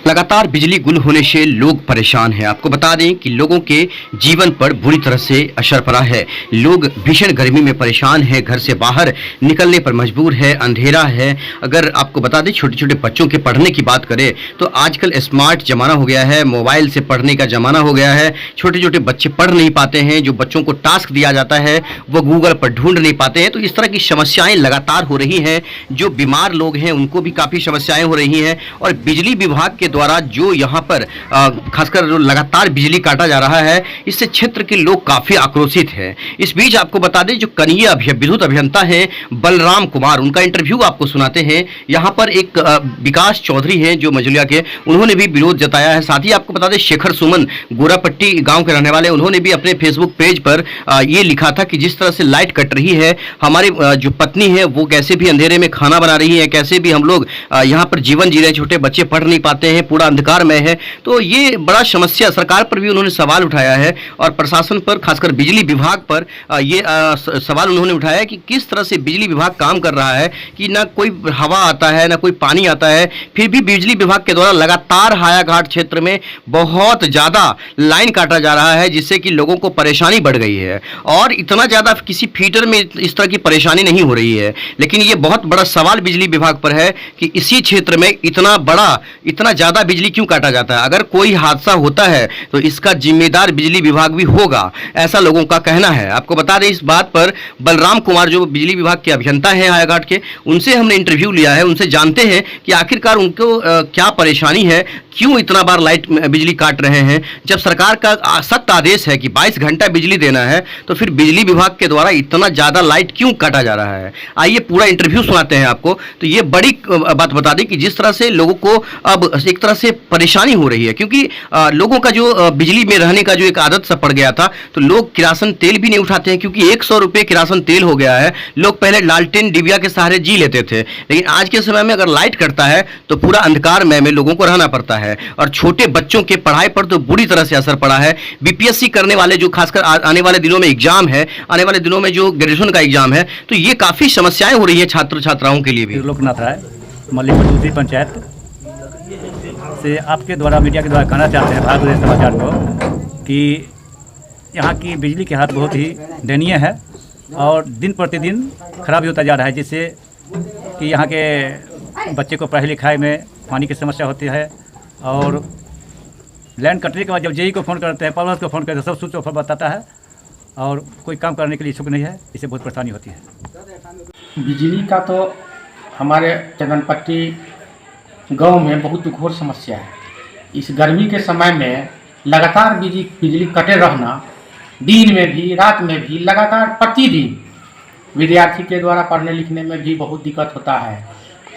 लगातार बिजली गुल होने से लोग परेशान हैं। आपको बता दें कि लोगों के जीवन पर बुरी तरह से असर पड़ा है। लोग भीषण गर्मी में परेशान हैं, घर से बाहर निकलने पर मजबूर है, अंधेरा है। अगर आपको बता दें छोटे छोटे बच्चों के पढ़ने की बात करें तो आजकल स्मार्ट ज़माना हो गया है, मोबाइल से पढ़ने का ज़माना हो गया है। छोटे छोटे बच्चे पढ़ नहीं पाते हैं, जो बच्चों को टास्क दिया जाता है वो गूगल पर ढूंढ नहीं पाते हैं। तो इस तरह की समस्याएं लगातार हो रही हैं। जो बीमार लोग हैं उनको भी काफ़ी समस्याएं हो रही हैं और बिजली विभाग के द्वारा जो यहाँ पर खासकर जो लगातार बिजली काटा जा रहा है, इससे क्षेत्र के लोग काफ़ी आक्रोशित हैं। इस बीच आपको बता दें जो कनीय विद्युत अभियंता हैं बलराम कुमार, उनका इंटरव्यू आपको सुनाते हैं। यहाँ पर एक विकास चौधरी हैं जो मझुलिया के, उन्होंने भी विरोध जताया है। साथ ही आपको बता दें शेखर सुमन गोरापट्टी गाँव के रहने वाले, उन्होंने भी अपने फेसबुक पेज पर ये लिखा था कि जिस तरह से लाइट कट रही है, हमारी जो पत्नी है वो कैसे भी अंधेरे में खाना बना रही है, कैसे भी हम लोग यहाँ पर जीवन जी रहे हैं, छोटे बच्चे पढ़ नहीं पाते हैं, पूरा अंधकार में है। तो ये बड़ा समस्या सरकार पर भी उन्होंने सवाल उठाया है और प्रशासन पर, खासकर बिजली विभाग पर ये सवाल उन्होंने उठाया है कि किस तरह से बिजली विभाग काम कर रहा है कि ना कोई हवा आता है ना कोई पानी आता है, फिर भी बिजली विभाग के द्वारा लगातार हायाघाट क्षेत्र में बहुत ज़्यादा लाइन काटा जा रहा है, जिससे कि लोगों को परेशानी बढ़ गई है। और इतना ज़्यादा किसी फीडर में इस तरह की परेशानी नहीं हो रही है, लेकिन ये बहुत बड़ा सवाल बिजली विभाग पर है कि इसी क्षेत्र में इतना ज़्यादा बिजली क्यों काटा जाता है। अगर कोई हादसा होता है तो इसका जिम्मेदार बिजली विभाग भी होगा, ऐसा लोगों का कहना है। आपको बता दें इस बात पर बलराम कुमार जो बिजली विभाग के अभियंता हैं हायाघाट के, उनसे हमने इंटरव्यू लिया है। उनसे जानते हैं कि आखिरकार उनको क्या परेशानी है, क्यों इतना बार लाइट बिजली काट रहे हैं। जब सरकार का सख्त आदेश है कि 22 घंटा बिजली देना है, तो फिर बिजली विभाग के द्वारा इतना ज़्यादा लाइट क्यों काटा जा रहा है। आइए पूरा इंटरव्यू सुनाते हैं आपको। तो ये बड़ी बात बता दें कि जिस तरह से लोगों को अब एक तरह से परेशानी हो रही है, क्योंकि लोगों का जो बिजली में रहने का जो एक आदत सा पड़ गया था, तो लोग किरासन तेल भी नहीं उठाते हैं, क्योंकि 100 रुपये किरासन तेल हो गया है। लोग पहले लालटेन डिबिया के सहारे जी लेते थे, लेकिन आज के समय में अगर लाइट कटता है तो पूरा अंधकार में लोगों को रहना पड़ता है। और छोटे बच्चों के पढ़ाई पर तो बुरी तरह से असर पड़ा है। बीपीएससी करने वाले जो खासकर आने वाले दिनों में एग्जाम है, आने वाले दिनों में जो ग्रेजुएशन का एग्जाम है, तो ये काफ़ी समस्याएं हो रही है छात्र छात्राओं के लिए भी। लोकनाथ राय, मल्लीपुर दूसरी पंचायत से आपके द्वारा, मीडिया के द्वारा कहना चाहते हैं भारत देश समाचार को कि यहाँ की बिजली की हालत बहुत ही दयनीय है और दिन प्रतिदिन खराब होता जा रहा है, जिससे कि यहाँ के बच्चे को पढ़ाई लिखाई में पानी की समस्या होती है। और लाइन कटने के बाद जब जेई को फ़ोन करते हैं, पावर को फ़ोन करते हैं, सब स्विच ऑफ बताता है और कोई काम करने के लिए इच्छुक नहीं है। इससे बहुत परेशानी होती है। बिजली का तो हमारे चंदनपट्टी गांव में बहुत घोर समस्या है। इस गर्मी के समय में लगातार बिजली कटे रहना, दिन में भी रात में भी लगातार प्रतिदिन विद्यार्थी के द्वारा पढ़ने लिखने में भी बहुत दिक्कत होता है।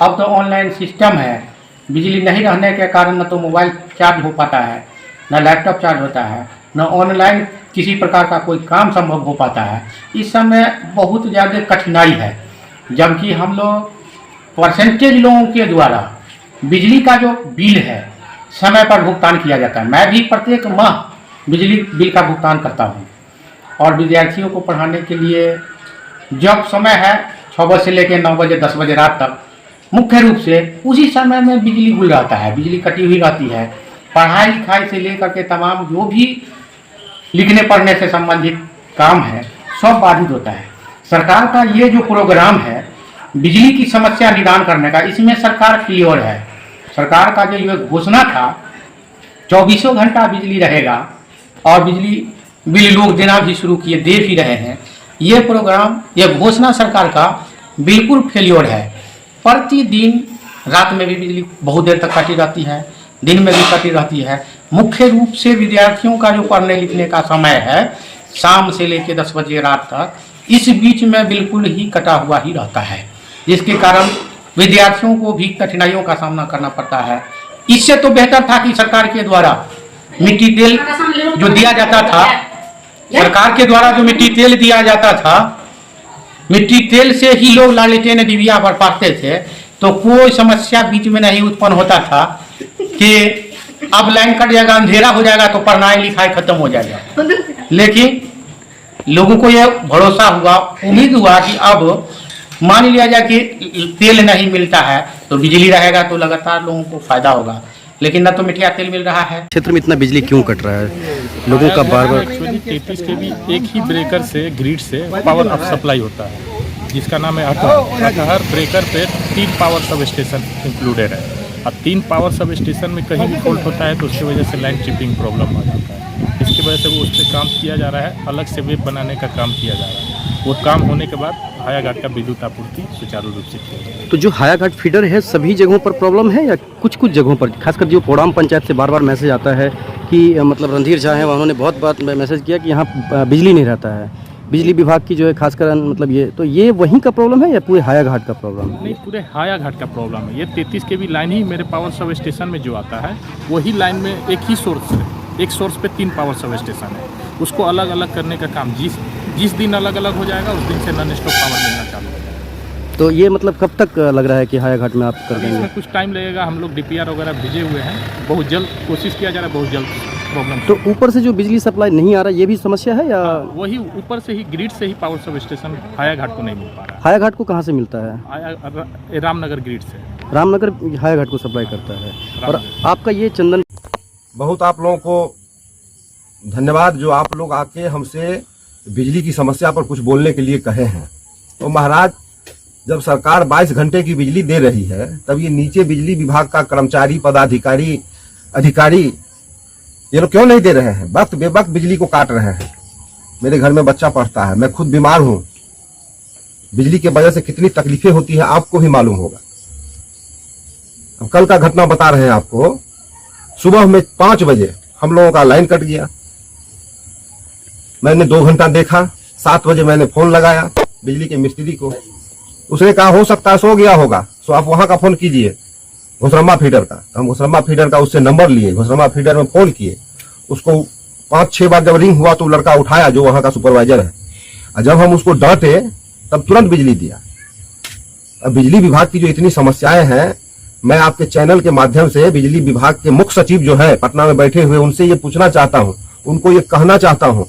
अब तो ऑनलाइन सिस्टम है, बिजली नहीं रहने के कारण न तो मोबाइल चार्ज हो पाता है, न लैपटॉप चार्ज होता है, न ऑनलाइन किसी प्रकार का कोई काम संभव हो पाता है। इस समय बहुत ज़्यादा कठिनाई है, जबकि हम लोग परसेंटेज लोगों के द्वारा बिजली का जो बिल है समय पर भुगतान किया जाता है। मैं भी प्रत्येक माह बिजली बिल का भुगतान करता हूं और विद्यार्थियों को पढ़ाने के लिए जब समय है 6 बजे से लेकर 9 बजे 10 बजे रात तक, मुख्य रूप से उसी समय में बिजली गुल रहता है, बिजली कटी हुई रहती है। पढ़ाई लिखाई से लेकर के तमाम जो भी लिखने पढ़ने से संबंधित काम है सब बाधित होता है। सरकार का ये जो प्रोग्राम है बिजली की समस्या निदान करने का, इसमें सरकार क्लियर है। सरकार का जो ये घोषणा था 24 घंटा बिजली रहेगा और बिजली बिल लोग देना भी शुरू किए, दे भी रहे हैं। ये प्रोग्राम, ये घोषणा सरकार का बिल्कुल फेलियर है। प्रतिदिन रात में भी बिजली बहुत देर तक काटी रहती है, दिन में भी काटी रहती है। मुख्य रूप से विद्यार्थियों का जो पढ़ने लिखने का समय है शाम से लेकर 10 बजे रात तक, इस बीच में बिल्कुल ही कटा हुआ ही रहता है, जिसके कारण विद्यार्थियों को भी कठिनाइयों का सामना करना पड़ता है। इससे तो बेहतर था कि सरकार के द्वारा मिट्टी तेल जो दिया जाता था, सरकार के द्वारा जो मिट्टी तेल दिया जाता था, मिट्टी तेल से ही लोग लालटेन डिबिया पर पढ़ते थे, तो कोई समस्या बीच में नहीं उत्पन्न होता था कि अब लाइन कट जाएगा, अंधेरा हो जाएगा तो पढ़ाई लिखाई खत्म हो जाएगा। लेकिन लोगों को यह भरोसा हुआ, उम्मीद हुआ कि अब मान लिया जाए कि तेल नहीं मिलता है तो बिजली रहेगा तो लगातार लोगों को फायदा होगा। लेकिन न तो मिठिया तेल मिल रहा है। क्षेत्र में इतना बिजली क्यों कट रहा है? लोगों का बार बार एक्चुअली 33 के भी एक ही ब्रेकर से ग्रिड से पावर अप सप्लाई होता है, जिसका नाम है हर ब्रेकर पे 3 पावर सब स्टेशन इंक्लूडेड है। अब 3 पावर सब स्टेशन में कहीं भी फॉल्ट होता है तो उसकी वजह से लाइन ट्रिपिंग प्रॉब्लम आ जाता है। इसकी वजह से वो उस पर काम किया जा रहा है, अलग से वेब बनाने का काम किया जा रहा है। वो काम होने के बाद हायाघाट का विद्युत आपूर्ति सुचारू रूप से किया जाएगा। तो जो हायाघाट फीडर है सभी जगहों पर प्रॉब्लम है या कुछ कुछ जगहों पर? खासकर जो पोड़ाम पंचायत से बार बार मैसेज आता है कि मतलब रणधीर झा हैं, उन्होंने बहुत बार मैसेज किया कि यहाँ बिजली नहीं रहता है। बिजली विभाग की जो है खासकर मतलब ये वहीं का प्रॉब्लम है या पूरे हायाघाट का प्रॉब्लम है? नहीं, पूरे हायाघाट का प्रॉब्लम है। ये 33 के भी लाइन ही मेरे पावर सब स्टेशन में जो आता है वही लाइन में एक ही सोर्स है, एक सोर्स पे 3 पावर सब स्टेशन है। उसको अलग अलग करने का काम जिस दिन अलग अलग हो जाएगा उस दिन से नॉन स्टॉप पावर मिलना चालू हो जाएगा। तो ये मतलब कब तक लग रहा है कि हायाघाट में आप कर देंगे? इसमें कुछ टाइम लगेगा। हम लोग DPR वगैरह भेजे हुए हैं, बहुत जल्द कोशिश किया जा रहा है, बहुत जल्द प्रॉब्लम। तो ऊपर से जो बिजली सप्लाई नहीं आ रहा ये भी समस्या है या? वही ऊपर से ही ग्रिड से ही पावर सब स्टेशन हायाघाट को नहीं मिल पा रहा हायाघाट को कहाँ से मिलता है? है। रामनगर ग्रिड से रामनगर हायाघाट को सप्लाई करता है। और आपका ये चंदन बहुत आप लोगों को धन्यवाद जो आप लोग आके हमसे बिजली की समस्या पर कुछ बोलने के लिए कहे हैं। तो महाराज, जब सरकार 22 घंटे की बिजली दे रही है तब ये नीचे बिजली विभाग का कर्मचारी, पदाधिकारी, अधिकारी ये लोग क्यों नहीं दे रहे हैं? वक्त बेवक्त बिजली को काट रहे हैं। मेरे घर में बच्चा पढ़ता है, मैं खुद बीमार हूं। बिजली के वजह से कितनी तकलीफें होती है आपको भी मालूम होगा। अब कल का घटना बता रहे हैं आपको। सुबह में 5 बजे हम लोगों का लाइन कट गया। मैंने 2 घंटा देखा। 7 बजे मैंने फोन लगाया बिजली के मिस्त्री को। उसने कहा हो सकता है सो गया होगा, तो आप वहां का फोन कीजिए घोसरम्मा फीडर का। हम घोसरम्मा फीडर का उससे नंबर लिए, घोसरम्मा फीडर में फोन किए। उसको 5-6 बार जब रिंग हुआ तो लड़का उठाया जो वहां का सुपरवाइजर है। और जब हम उसको डांटे तब तुरंत बिजली दिया। अब बिजली विभाग की जो इतनी समस्याएं हैं, मैं आपके चैनल के माध्यम से बिजली विभाग के मुख्य सचिव जो है पटना में बैठे हुए, उनसे ये पूछना चाहता हूं, उनको ये कहना चाहता हूं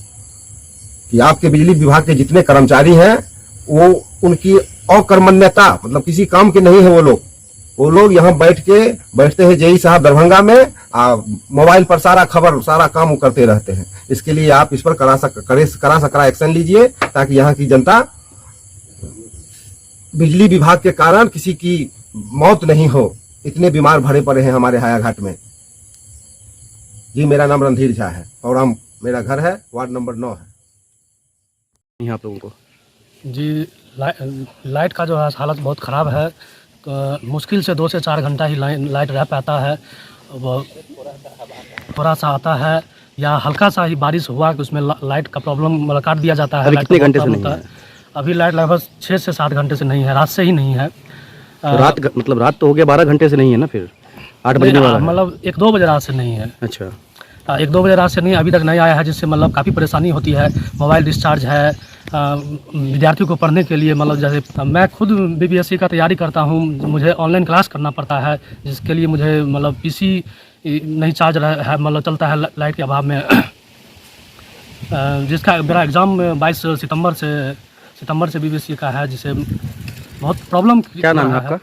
कि आपके बिजली विभाग के जितने कर्मचारी हैं वो उनकी अकर्मण्यता, मतलब किसी काम के नहीं है वो लोग यहाँ बैठते हैं जेई साहब दरभंगा में, मोबाइल पर सारा खबर सारा काम करते रहते हैं। इसके लिए आप इस पर कड़ा एक्शन लीजिए ताकि यहाँ की जनता बिजली विभाग के कारण किसी की मौत नहीं हो। इतने बीमार भरे पड़े हैं हमारे हायाघाट में। जी, मेरा नाम रणधीर झा है और मेरा घर है वार्ड नंबर 9 है। यहाँ आप लोगों को जी लाइट का जो है हालत बहुत ख़राब है। तो मुश्किल से 2 से 4 घंटा ही लाइट रह पाता है। वो थोड़ा सा आता है या हल्का सा ही बारिश हुआ कि उसमें लाइट का प्रॉब्लम काट दिया जाता है। कितने घंटे से नहीं है? अभी लाइट लगभग 6 से 7 घंटे से नहीं है, रात से ही नहीं है। तो रात तो हो गया, 12 घंटे से नहीं है ना? फिर 8 बजे वाला मतलब 1-2 बजे रात से नहीं है। अच्छा, 1-2 बजे रात से नहीं, अभी तक नहीं आया है, जिससे मतलब काफ़ी परेशानी होती है। मोबाइल डिस्चार्ज है विद्यार्थियों को पढ़ने के लिए, मतलब जैसे मैं खुद BPSC का तैयारी करता हूँ, मुझे ऑनलाइन क्लास करना पड़ता है, जिसके लिए मुझे मतलब PC नहीं चार्ज है, मतलब चलता है लाइट के अभाव में। जिसका मेरा एग्ज़ाम 22 सितंबर से BPSC का है, जिसे बहुत प्रॉब्लम। क्या नाम है आपका?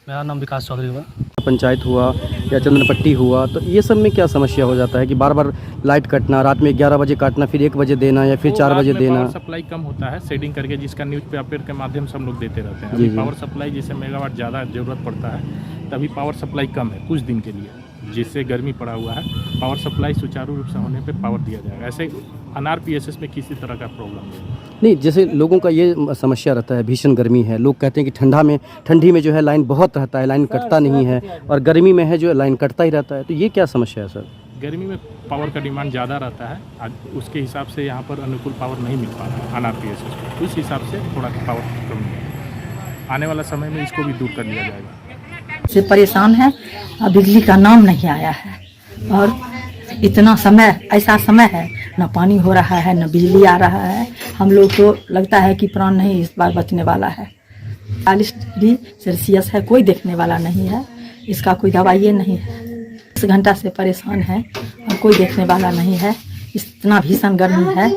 मेरा नाम विकास चौधरी हुआ। पंचायत हुआ या चंदनपट्टी हुआ, तो ये सब में क्या समस्या हो जाता है कि बार बार लाइट कटना, रात में 11 बजे काटना, फिर 1 बजे देना या फिर 4 बजे देना? पावर सप्लाई कम होता है शेडिंग करके, जिसका न्यूज़पेपर के माध्यम से हम लोग देते रहते हैं। अभी पावर सप्लाई जैसे मेगावाट ज़्यादा ज़रूरत पड़ता है, तभी पावर सप्लाई कम है कुछ दिन के लिए, जिससे गर्मी पड़ा हुआ है। पावर सप्लाई सुचारू रूप से होने पे पावर दिया जाएगा। ऐसे NRPSS में किसी तरह का प्रॉब्लम नहीं। जैसे लोगों का ये समस्या रहता है, भीषण गर्मी है, लोग कहते हैं कि ठंडी में जो है लाइन बहुत रहता है, लाइन कटता नहीं है, और गर्मी में है जो लाइन कटता ही रहता है। तो ये क्या समस्या है सर? गर्मी में पावर का डिमांड ज़्यादा रहता है, उसके हिसाब से यहाँ पर अनुकूल पावर नहीं मिल पा रहा है NRPSS को, उस हिसाब से थोड़ा पावर कम है। आने वाला समय में इसको भी दूर कर लिया जाएगा। से परेशान है और बिजली का नाम नहीं आया है, और इतना समय ऐसा समय है न पानी हो रहा है न बिजली आ रहा है। हम लोग को लगता है कि प्राण नहीं इस बार बचने वाला है। 40 डिग्री सेल्सियस है, कोई देखने वाला नहीं है, इसका कोई दवाई नहीं है। 10 घंटा से परेशान है और कोई देखने वाला नहीं है, इतना भीषण गर्मी है।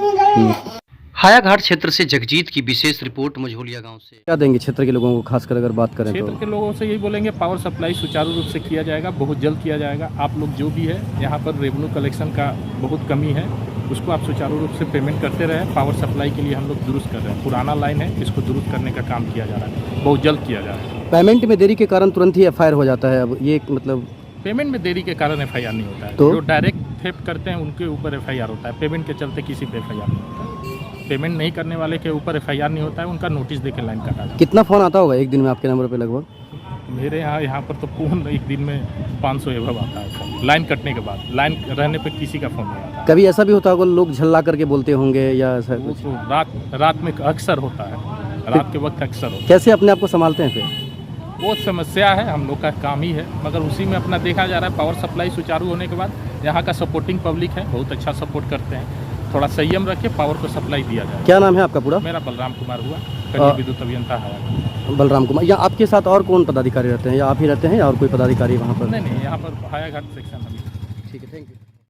हायाघाट क्षेत्र से जगजीत की विशेष रिपोर्ट मझोलिया गांव से। क्या देंगे क्षेत्र के लोगों को, खासकर अगर बात करें क्षेत्र तो? के लोगों से यही बोलेंगे पावर सप्लाई सुचारू रूप से किया जाएगा, बहुत जल्द किया जाएगा। आप लोग जो भी है यहाँ पर रेवेन्यू कलेक्शन का बहुत कमी है, उसको आप सुचारू रूप से पेमेंट करते रहें। पावर सप्लाई के लिए हम लोग दुरुस्त कर रहे हैं, पुराना लाइन है, इसको दुरुस्त करने का काम किया जा रहा है, बहुत जल्द किया जा रहा है। पेमेंट में देरी के कारण तुरंत ही एफआईआर हो जाता है, अब ये मतलब पेमेंट में देरी के कारण एफआईआर नहीं होता है। तो? जो डायरेक्ट थेफ्ट करते हैं उनके ऊपर एफआईआर होता है, पेमेंट के चलते किसी पे एफआईआर नहीं होता है। पेमेंट नहीं करने वाले के ऊपर एफआईआर नहीं होता है, उनका नोटिस देके लाइन काटा जाता कितना फ़ोन आता होगा एक दिन में आपके नंबर पे लगभग? है। मेरे यहाँ पर तो फ़ोन एक दिन में 500 एवं आता है फ़ोन, लाइन कटने के बाद। लाइन रहने पर किसी का फ़ोन नहीं आता। कभी ऐसा भी होता होगा लोग झल्ला करके बोलते होंगे या ऐसा वो कुछ? तो रात में अक्सर होता है, रात के वक्त अक्सर होता है। कैसे अपने आप को संभालते हैं फिर? वो समस्या है, हम लोग का काम ही है, मगर उसी में अपना देखा जा रहा है। पावर सप्लाई सुचारू होने के बाद यहाँ का सपोर्टिंग पब्लिक है, बहुत अच्छा सपोर्ट करते हैं। थोड़ा संयम रख के पावर को सप्लाई दिया जाए। क्या नाम है आपका पूरा? मेरा बलराम कुमार हुआ, कनिष्ठ विद्युत अभियंता है। बलराम कुमार। या आपके साथ और कौन पदाधिकारी रहते हैं, या आप ही रहते हैं या और कोई पदाधिकारी वहाँ पर? नहीं, यहाँ पर हायाघाट सेक्शन है। ठीक है, थैंक यू।